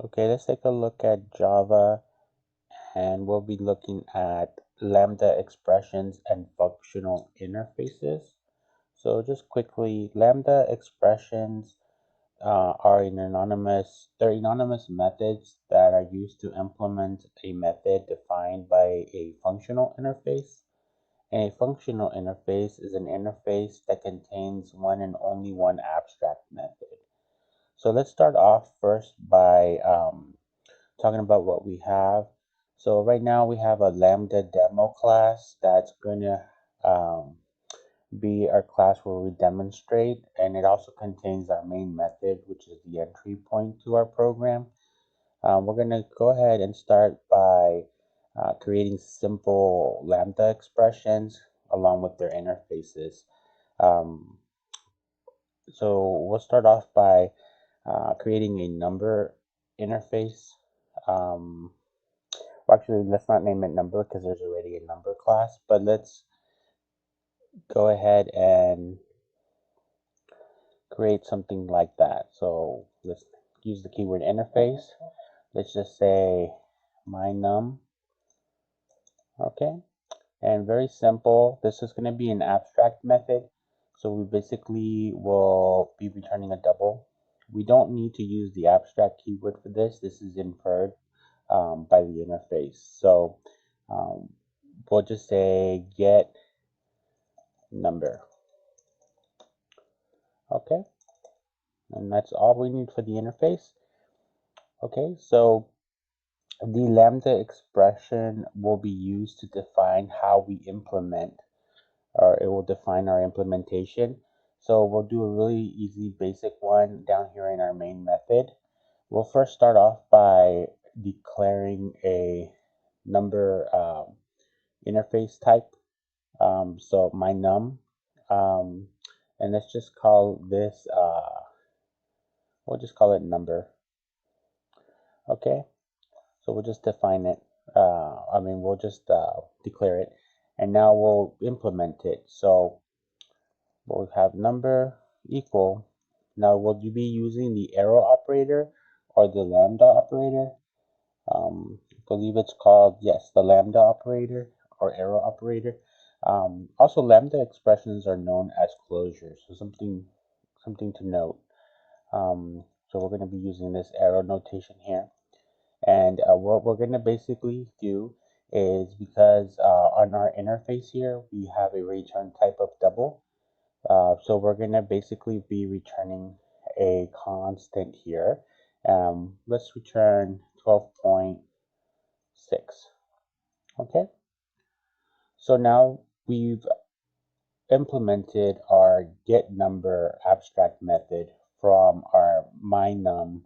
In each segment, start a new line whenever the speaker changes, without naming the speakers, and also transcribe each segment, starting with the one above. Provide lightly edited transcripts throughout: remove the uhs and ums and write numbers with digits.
Okay, let's take a look at Java, and we'll be looking at Lambda expressions and functional interfaces. So just quickly, Lambda expressions they're anonymous methods that are used to implement a method defined by a functional interface. And a functional interface is an interface that contains one and only one abstract method. So let's start off first by talking about what we have. So right now we have a Lambda demo class that's going to be our class where we demonstrate, and it also contains our main method, which is the entry point to our program. We're going to go ahead and start by creating simple Lambda expressions along with their interfaces. Um, so we'll start off by creating a number interface. Um, Well, actually, let's not name it number because there's already a number class, but let's go ahead and create something like that. So let's use the keyword interface. Let's just say my num. Okay. And very simple. This is going to be an abstract method. So we basically will be returning a double. We don't need to use the abstract keyword for this. This is inferred by the interface. So um, we'll just say get number. Okay, and that's all we need for the interface. Okay, so the Lambda expression will be used to define how we implement, or it will define our implementation. So we'll do a really easy basic one down here in our main method. We'll first start off by declaring a number interface type. So my num, um, and let's just call this, we'll just call it number. Okay, so we'll just define it. We'll just declare it, and now we'll implement it. So we'll have number equal. Now, will you be using the arrow operator or the lambda operator? I believe it's called, yes, the lambda operator or arrow operator. Also, lambda expressions are known as closures, so something to note. So we're going to be using this arrow notation here. And what we're going to basically do is, because on our interface here, we have a return type of double. So we're going to basically be returning a constant here. Let's return 12.6. Okay. So now we've implemented our get number abstract method from our mynum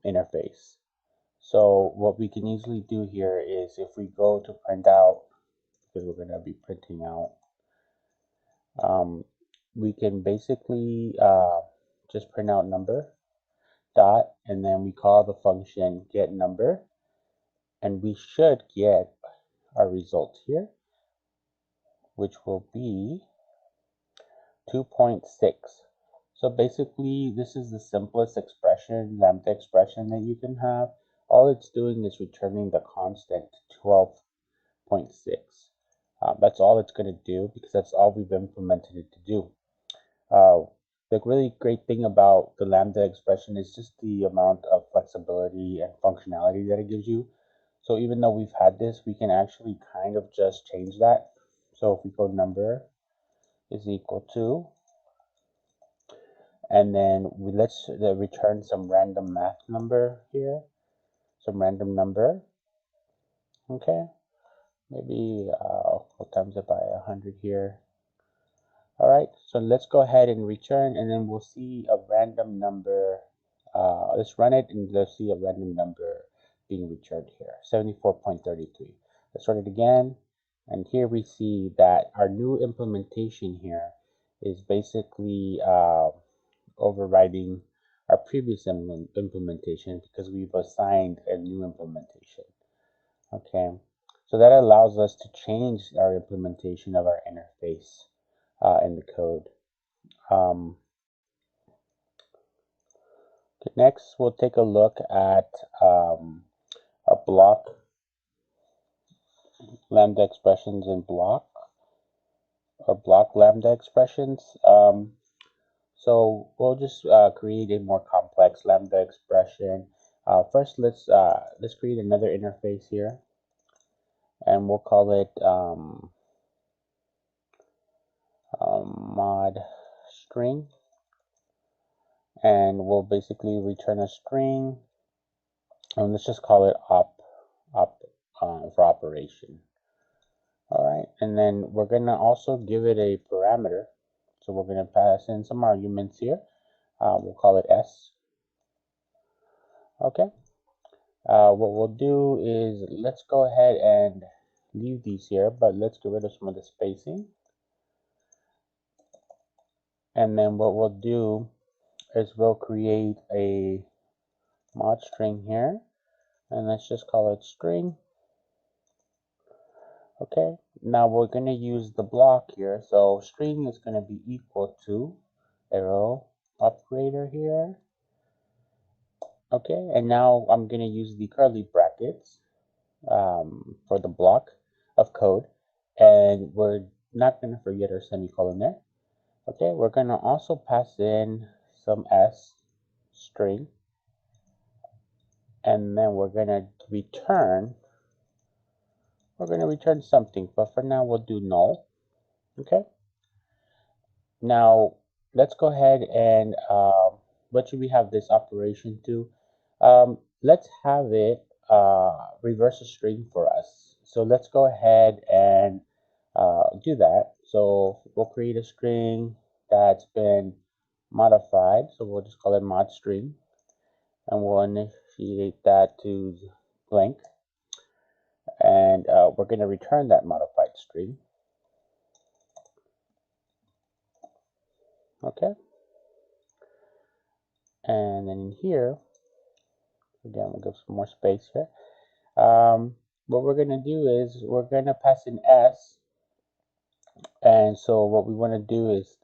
interface. So what we can easily do here is, if we go to print out, because we're going to be printing out, we can basically just print out number dot, and then we call the function get number, and we should get our result here, which will be 2.6. So basically, this is the simplest expression, lambda expression, that you can have. All it's doing is returning the constant 12.6. That's all it's going to do, because that's all we've implemented it to do. Uh, the really great thing about the lambda expression is just the amount of flexibility and functionality that it gives you. So even though we've had this, we can actually kind of just change that. So if we go number is equal to, and then let's return some random math number here, some random number. Okay, maybe we'll times it by 100 here. All right, so let's go ahead and return, and then we'll see a random number. Let's run it, and let's see a random number being returned here, 74.33. Let's run it again, and here we see that our new implementation here is basically overriding our previous implementation, because we've assigned a new implementation. Okay, so that allows us to change our implementation of our interface in the code. Um, Okay, next, we'll take a look at a block, lambda expressions in block, or block lambda expressions. So we'll just create a more complex lambda expression. First, let's create another interface here, and we'll call it mod string, and we'll basically return a string, and let's just call it op for operation. All right, and then we're gonna also give it a parameter. So we're gonna pass in some arguments here. We'll call it s. Okay. What we'll do is let's go ahead and leave these here, but let's get rid of some of the spacing. And then what we'll do is we'll create a mod string here, and let's just call it string. Okay, now we're going to use the block here, so string is going to be equal to arrow operator here. Okay, and now I'm going to use the curly brackets for the block of code, and we're not going to forget our semicolon there. Okay, we're going to also pass in some s string, and then we're going to return something, but for now we'll do null. Okay, now let's go ahead and what should we have this operation to? Let's have it reverse a string for us. So let's go ahead and do that. So we'll create a string that's been modified, so we'll just call it mod string, and we'll initiate that to blank, and we're going to return that modified string. Okay, and then in here again, we'll give some more space here. What we're going to do is we're going to pass in s, and so what we want to do is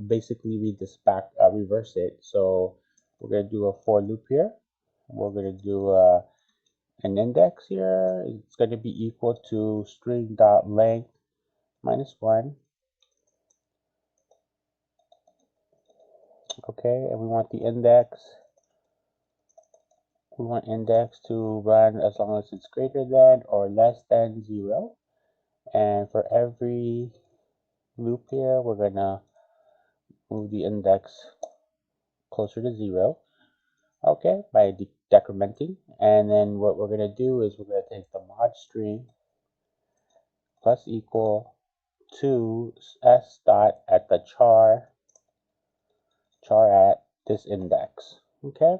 basically read this back, reverse it. So we're going to do a for loop here. We're going to do an index here. It's going to be equal to string.length minus 1. Okay, and we want the index. We want index to run as long as it's greater than or less than 0. And for every loop here, we're going to move the index closer to 0. Okay, by decrementing. And then what we're going to do is we're going to take the mod string plus equal to s dot at the char at this index. Okay.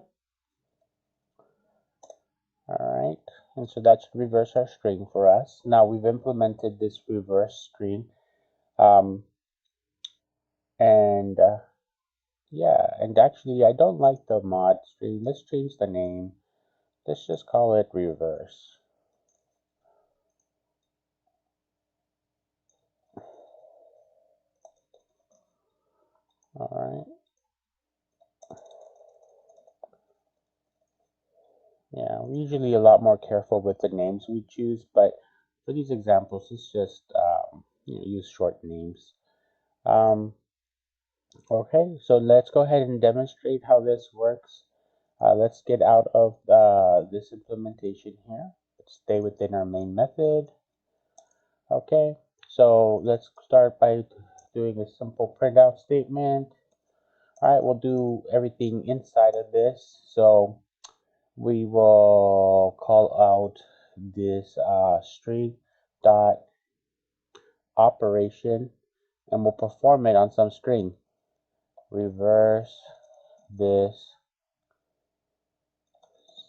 All right. And so that should reverse our string for us. Now we've implemented this reverse string. And yeah, and actually I don't like the mod string. Let's change the name. Let's just call it reverse. All right. Yeah, we're usually a lot more careful with the names we choose, but for these examples, let's just use short names. Okay, so let's go ahead and demonstrate how this works. Let's get out of this implementation here. Let's stay within our main method. Okay, so let's start by doing a simple printout statement. All right, we'll do everything inside of this. So we will call out this string dot operation, and we'll perform it on some string. Reverse this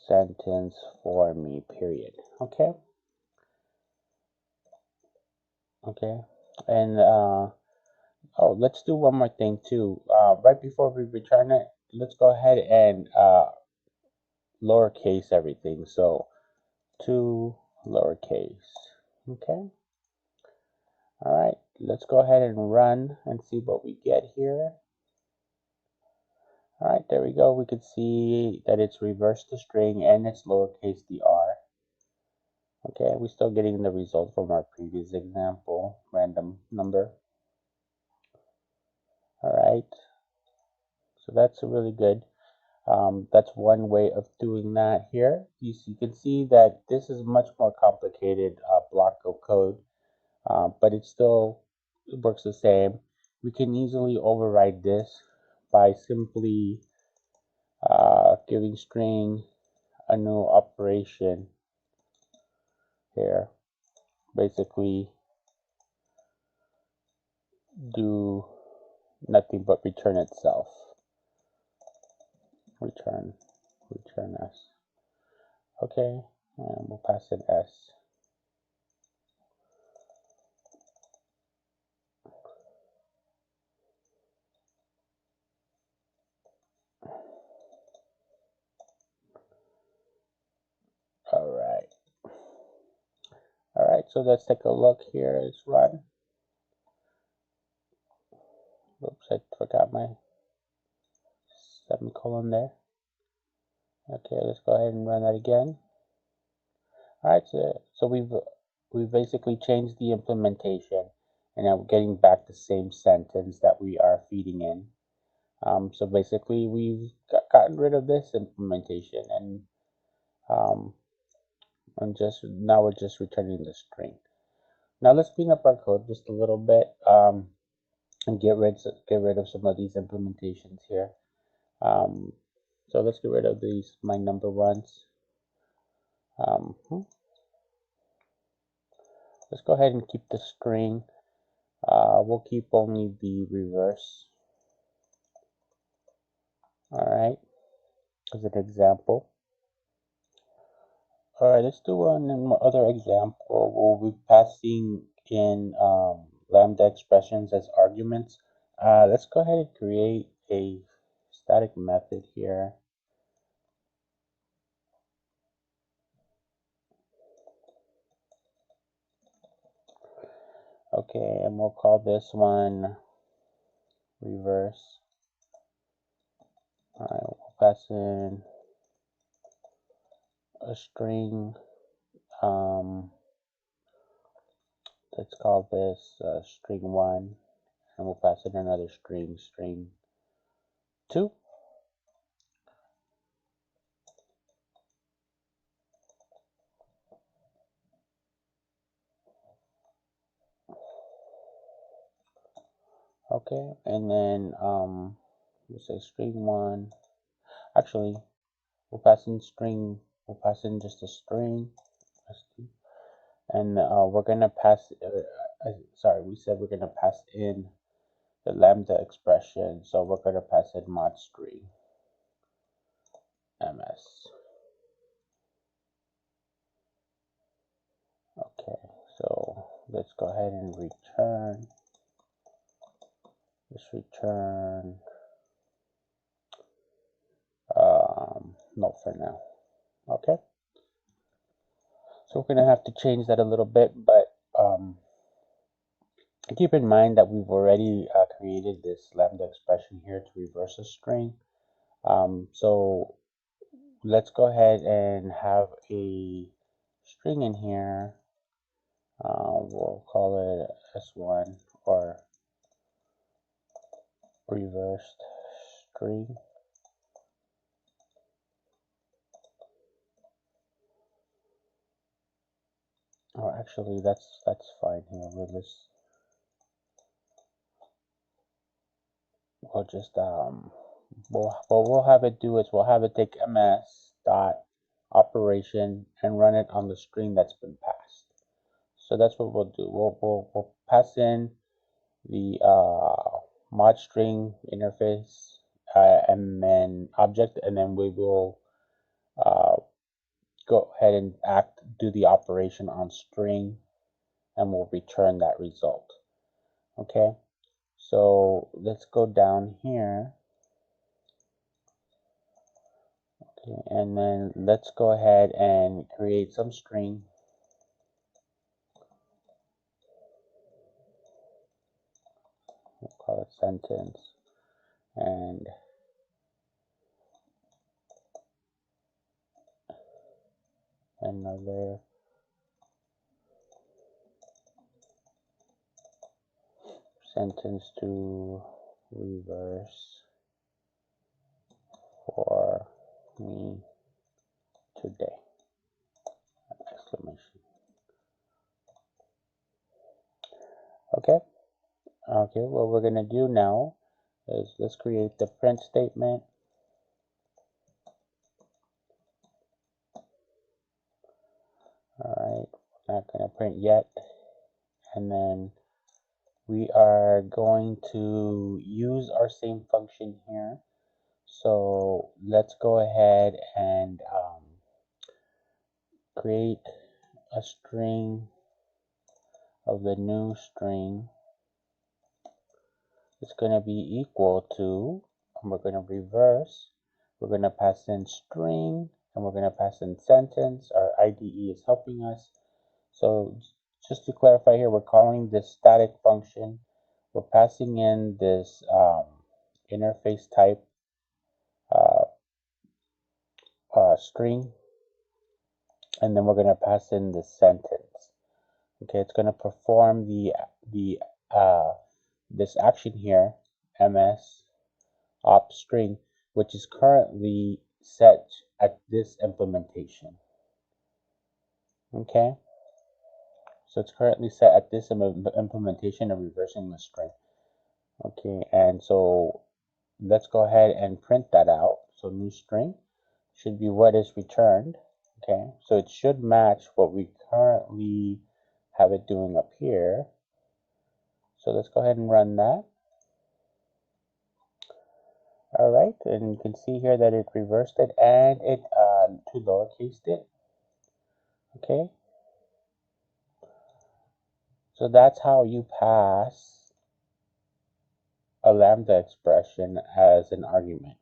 sentence for me, period. Okay. Okay. And oh, let's do one more thing too. Right before we return it, let's go ahead and lowercase everything. So to lowercase. Okay. All right. Let's go ahead and run and see what we get here. All right, there we go. We could see that it's reversed the string and it's lowercase the r. Okay, we're still getting the result from our previous example, random number. All right, so that's really good. That's one way of doing that here. You can see that this is much more complicated block of code, but it still works the same. We can easily override this by simply giving string a new operation here. Basically, do nothing but return itself. Return s. Okay, and we'll pass it s. All right, so let's take a look here. It's run. Oops, I forgot my semicolon there. Okay, let's go ahead and run that again. All right, so we've basically changed the implementation, and now we're getting back the same sentence that we are feeding in. So basically, we've gotten rid of this implementation, um, and just now we're just returning the string. Now let's clean up our code just a little bit, and get rid of some of these implementations here. So let's get rid of these my number ones. Let's go ahead and keep the string. We'll keep only the reverse. All right, as an example. All right, let's do another example. We'll be passing in lambda expressions as arguments. Let's go ahead and create a static method here. Okay, and we'll call this one reverse. All right, we'll pass in a string. Let's call this string 1, and we'll pass in another string 2. Okay, and then we'll say string 1. Actually, we'll pass in just a string, and we're gonna pass. Sorry, we said we're gonna pass in the lambda expression, so we're gonna pass in mod string ms. Okay, so let's go ahead and return. Just return no for now. Okay, so we're gonna have to change that a little bit, but keep in mind that we've already created this lambda expression here to reverse a string. So let's go ahead and have a string in here. We'll call it s1 or reversed string. Oh, actually, that's fine here. We'll just what we'll have it do is we'll have it take ms dot operation and run it on the string that's been passed. So that's what we'll do. We'll pass in the mod string interface and then object, and then we will uh, go ahead and do the operation on string, and we'll return that result. Okay, so let's go down here. Okay, and then let's go ahead and create some string. We'll call it sentence, and another sentence to reverse for me today, exclamation. Okay, what we're going to do now is let's create the print statement. Alright, we're not going to print yet. And then we are going to use our same function here. So let's go ahead and create a string of the new string. It's going to be equal to, and we're going to reverse, we're going to pass in string, and we're going to pass in sentence. Our IDE is helping us. So just to clarify here, we're calling this static function. We're passing in this interface type string, and then we're going to pass in the sentence. Okay, it's going to perform this action here, ms op string, which is currently set at this implementation. Okay, so it's currently set at this implementation of reversing the string. Okay, and so let's go ahead and print that out. So new string should be what is returned. Okay, so it should match what we currently have it doing up here. So let's go ahead and run that. All right, and you can see here that it reversed it and it to lowercase it. Okay, so that's how you pass a lambda expression as an argument.